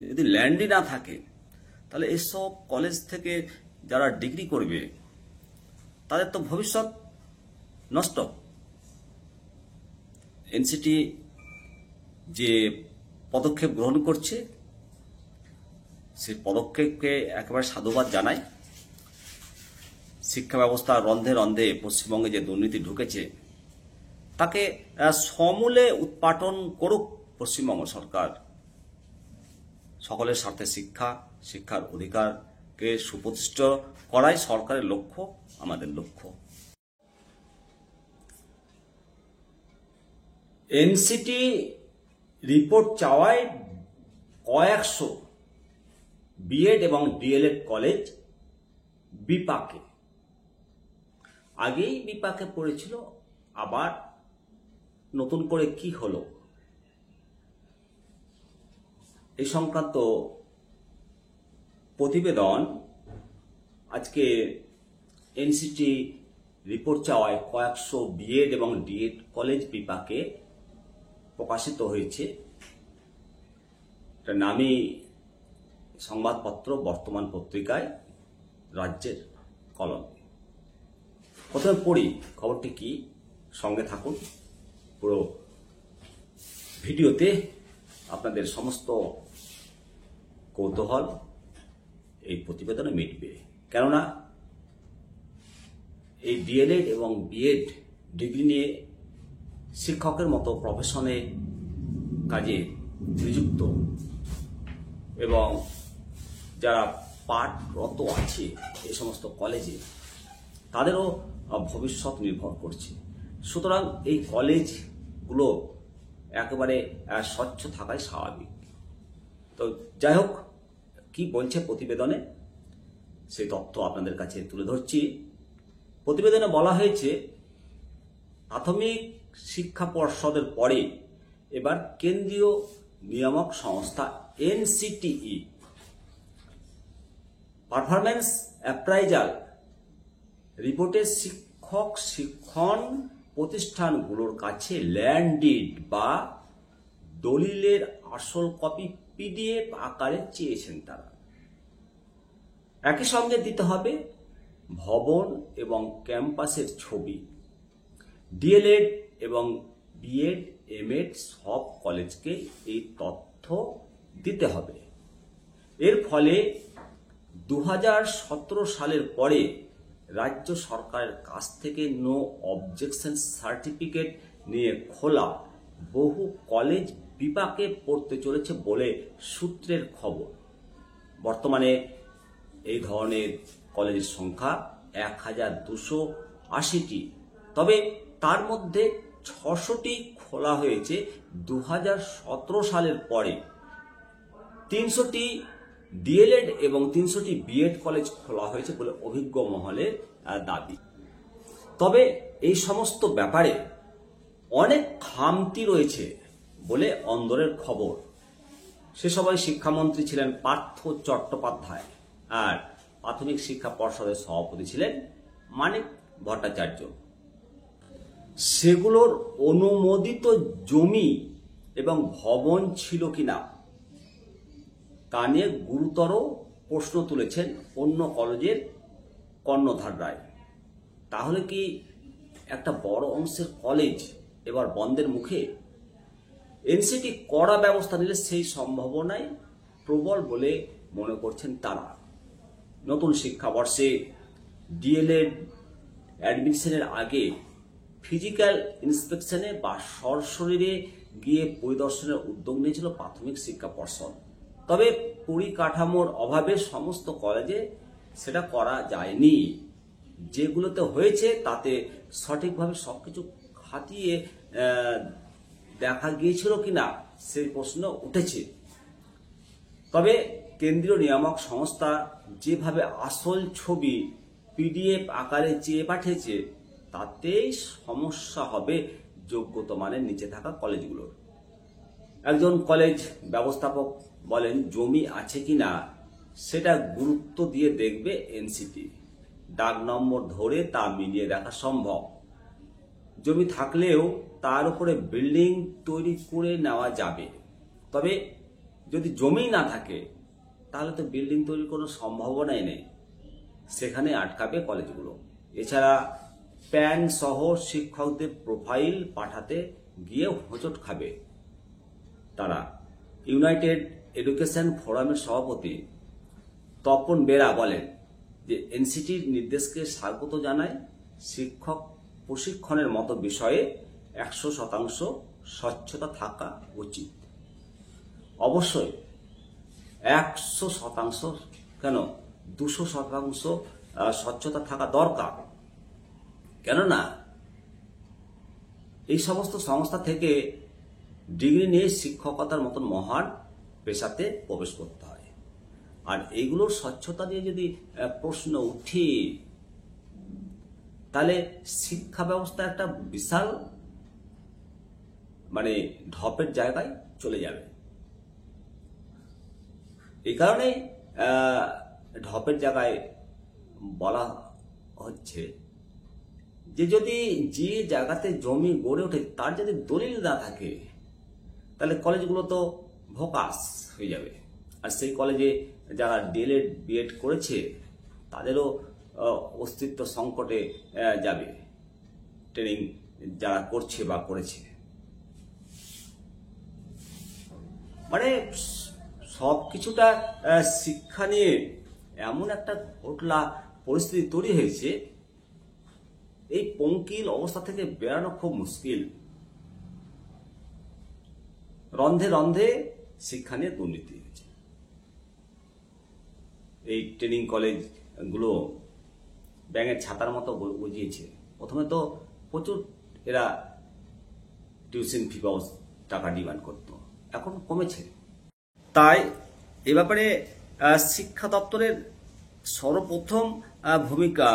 যদি ল্যান্ডই না থাকে তাহলে এসব কলেজ থেকে যারা ডিগ্রি করবে তাদের তো ভবিষ্যৎ নষ্ট। এনসিটি যে পদক্ষেপ গ্রহণ করছে সেই পদক্ষেপকে একেবারে সাধুবাদ জানাই। শিক্ষা ব্যবস্থা রন্ধে রন্ধে পশ্চিমবঙ্গে যে দুর্নীতি ঢুকেছে তাকে সমূলে উৎপাটন করুক পশ্চিমবঙ্গ সরকার। সকলের স্বার্থে শিক্ষার অধিকারকে সুপ্রতিষ্ঠিত করাই সরকারের লক্ষ্য, আমাদের লক্ষ্য। এনসিটি রিপোর্ট চাওয়ায় কয়েকশো বিএড এবং ডিএলএড কলেজ বিপাকে, আগেই বিপাকে পড়েছিল, আবার নতুন করে কি হলো এই সংক্রান্ত প্রতিবেদন আজকে এনসিটি রিপোর্ট চাওয়ায় কয়েকশো বিএড এবং ডিএড কলেজ বিপাকে প্রকাশিত হয়েছে। এটা নামী সংবাদপত্র বর্তমান পত্রিকায়, রাজ্যের কলম। প্রথমে পড়ি খবরটি কি, সঙ্গে থাকুন। পুরো ভিডিওতে আপনাদের সমস্ত কৌতূহল এই প্রতিবেদনে মিটবে। কেননা এই ডিএলএড এবং বিএড ডিগ্রি নিয়ে শিক্ষকের মতো প্রফেশনে কাজে নিযুক্ত এবং যারা পাঠরত আছে এই সমস্ত কলেজে তাদেরও ভবিষ্যৎ নির্ভর করছে। সুতরাং এই কলেজগুলো একেবারে স্বচ্ছ থাকাই স্বাভাবিক। তো যাই হোক, কি বলছে প্রতিবেদনে সেই তথ্য আপনাদের কাছে তুলে ধরছি। প্রতিবেদনে বলা হয়েছে, প্রাথমিক শিক্ষা পর্ষদের পরে এবার কেন্দ্রীয় নিয়ামক সংস্থা এনসিটিই পারফরম্যান্স অ্যাপ্রাইজাল রিপোর্টে শিক্ষক শিক্ষণ প্রতিষ্ঠানগুলোর কাছে ল্যান্ড ডিড বা দলিলের আসল কপি পিডিএফ আকারে চেয়েছেন তারা। একই সঙ্গে দিতে হবে ভবন এবং ক্যাম্পাসের ছবি। ডিএলএড এবং বিএড এমএড সব কলেজকে এই তথ্য দিতে হবে। এর ফলে 2017 সালের পরে রাজ্য সরকারের কাছ থেকে নো অবজেকশন সার্টিফিকেট নিয়ে খোলা বহু কলেজ বিপাকে পড়তে চলেছে বলে সূত্রের খবর। বর্তমানে এই ধরনের কলেজের সংখ্যা 1280টি, তবে তার মধ্যে 600টি খোলা হয়েছে 2017 সালের পরে। 300টি ডিএলএড এবং 300টি বিএড কলেজ খোলা হয়েছে বলে অভিজ্ঞ মহলের দাবি। তবে এই সমস্ত ব্যাপারে অনেক খামতি রয়েছে বলে অন্দরের খবর। সে সময় শিক্ষামন্ত্রী ছিলেন পার্থ চট্টোপাধ্যায় আর প্রাথমিক শিক্ষা পর্ষদের সভাপতি ছিলেন মানিক ভট্টাচার্য। সেগুলোর অনুমোদিত জমি এবং ভবন ছিল কিনা তা নিয়ে গুরুতর প্রশ্ন তুলেছেন অন্য কলেজের কর্ণধার রায়। তাহলে কি একটা বড় অংশের কলেজ এবার বন্ধের মুখে? এনসিটি কড়া ব্যবস্থা নিলে সেই সম্ভাবনাই প্রবল বলে মনে করছেন তারা। নতুন শিক্ষাবর্ষে ডিএলএড অ্যাডমিশনের আগে ফিজিক্যাল ইন্সপেকশনে বা সশরীরে গিয়ে পরিদর্শনের উদ্যোগ নিয়েছিল প্রাথমিক শিক্ষা পর্ষদ। তবে পরিকাঠামোর অভাবে সমস্ত কলেজে সেটা করা যায়নি। যেগুলোতে হয়েছে তাতে সঠিকভাবে সবকিছু খাতিয়ে দেখা গিয়েছিল কিনা সেই প্রশ্ন উঠেছে। তবে কেন্দ্রীয় নিয়ামক সংস্থা যেভাবে আসল ছবি পিডিএফ আকারে চেয়ে পাঠিয়েছে তাতেই সমস্যা হবে যোগ্যতা মানের নিচে থাকা কলেজগুলোর। একজন কলেজ ব্যবস্থাপক বলেন, জমি আছে কিনা সেটা গুরুত্ব দিয়ে দেখবে এনসিটি। ডাক নম্বর ধরে তা মিলিয়ে দেখা সম্ভব। জমি থাকলেও তার উপরে বিল্ডিং তৈরি করে নেওয়া যাবে। তবে যদি জমি না থাকে তাহলে তো বিল্ডিং তৈরির কোনো সম্ভাবনাই নেই, সেখানে আটকাবে কলেজগুলো। এছাড়া প্যান সহ শিক্ষকদের প্রোফাইল পাঠাতে গিয়ে হোঁচট খাবে তারা। ইউনাইটেড এডুকেশন ফোরামের সভাপতি তপন বেরা বলেন যে এনসিটির নির্দেশকে স্বাগত জানায়, শিক্ষক প্রশিক্ষণের মতো বিষয়ে 100% স্বচ্ছতা থাকা উচিত। অবশ্যই 100% কেন 200% স্বচ্ছতা থাকা দরকার। কেননা এই সমস্ত সংস্থা থেকে ডিগ্রি নিয়ে শিক্ষকতার মতন মহান পেশাতে প্রবেশ করতে হয়। আর এইগুলোর স্বচ্ছতা নিয়ে যদি প্রশ্ন উঠে তাহলে শিক্ষা ব্যবস্থা একটা বিশাল ঢপের জায়গায় চলে যাবে। এই কারণে ঢপের জায়গায় বলা হচ্ছে যে যদি যে জায়গাতে জমি গড়ে ওঠে তার যদি দলিল না থাকে তাহলে কলেজগুলো তো ভোকাস হয়ে যাবে। আর সেই কলেজে যারা ডিএলএড বিএড করেছে তাদেরও অস্তিত্ব সংকটে যাবে, ট্রেনিং যারা করছে বা করেছে। সব কিছুটা শিক্ষা নিয়ে এমন একটা ঘটলা পরিস্থিতি তৈরি হয়েছে, এই পঙ্কিল অবস্থা থেকে বেরানো খুব মুশকিল। রন্ধে রন্ধে শিক্ষা নিয়ে দুর্নীতি হয়েছে। এই ট্রেনিং কলেজগুলো ব্যাঙের ছাতার মতো বুঝিয়েছে। প্রথমে তো প্রচুর এরা টিউশন ফি টাকা ডিমান্ড করত, এখন কমেছে। তাই এ ব্যাপারে শিক্ষা দপ্তরের সর্বপ্রথম ভূমিকা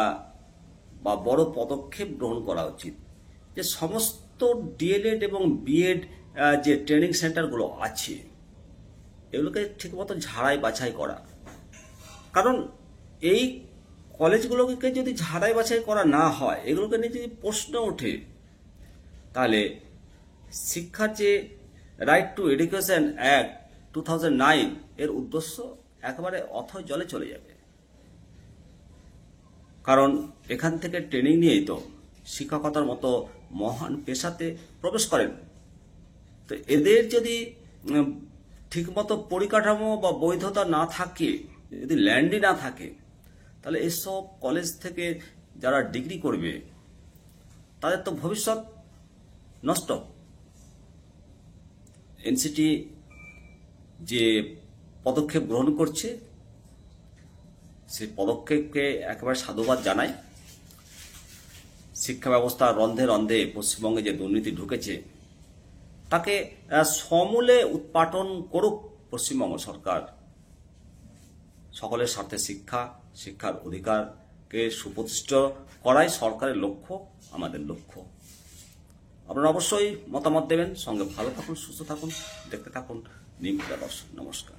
বা বড় পদক্ষেপ গ্রহণ করা উচিত যে সমস্ত ডিএলএড এবং বিএড যে ট্রেনিং সেন্টারগুলো আছে এগুলোকে ঠিকমতো ঝাড়াই বাছাই করা। কারণ এই কলেজগুলোকে যদি ঝাড়াই বাছাই করা না হয়, এগুলোকে নিয়ে যদি প্রশ্ন ওঠে, তাহলে শিক্ষার যে রাইট টু এডুকেশন অ্যাক্ট 2009 এর উদ্দেশ্য একেবারে অথৈ জলে চলে যাবে। কারণ এখান থেকে ট্রেনিং নিয়েই তো শিক্ষকতার মতো মহান পেশাতে প্রবেশ করেন। তো এদের যদি ঠিকমতো পরিকাঠামো বা বৈধতা না থাকে, যদি ল্যান্ডই না থাকে, তাহলে এসব কলেজ থেকে যারা ডিগ্রি করবে তাদের তো ভবিষ্যৎ নষ্ট। এনসিটি যে পদক্ষেপ গ্রহণ করছে সেই পদক্ষেপকে একেবারে সাধুবাদ জানাই। শিক্ষা ব্যবস্থা রন্ধে রন্ধে পশ্চিমবঙ্গে যে দুর্নীতি ঢুকেছে তাকে সমূলে উৎপাটন করুক পশ্চিমবঙ্গ সরকার। সকলের স্বার্থে শিক্ষার অধিকারকে সুপ্রতিষ্ঠিত করাই সরকারের লক্ষ্য, আমাদের লক্ষ্য। আপনারা অবশ্যই মতামত দেবেন। সঙ্গে ভালো থাকুন, সুস্থ থাকুন, দেখতে থাকুন নিউজ দর্শন। নমস্কার।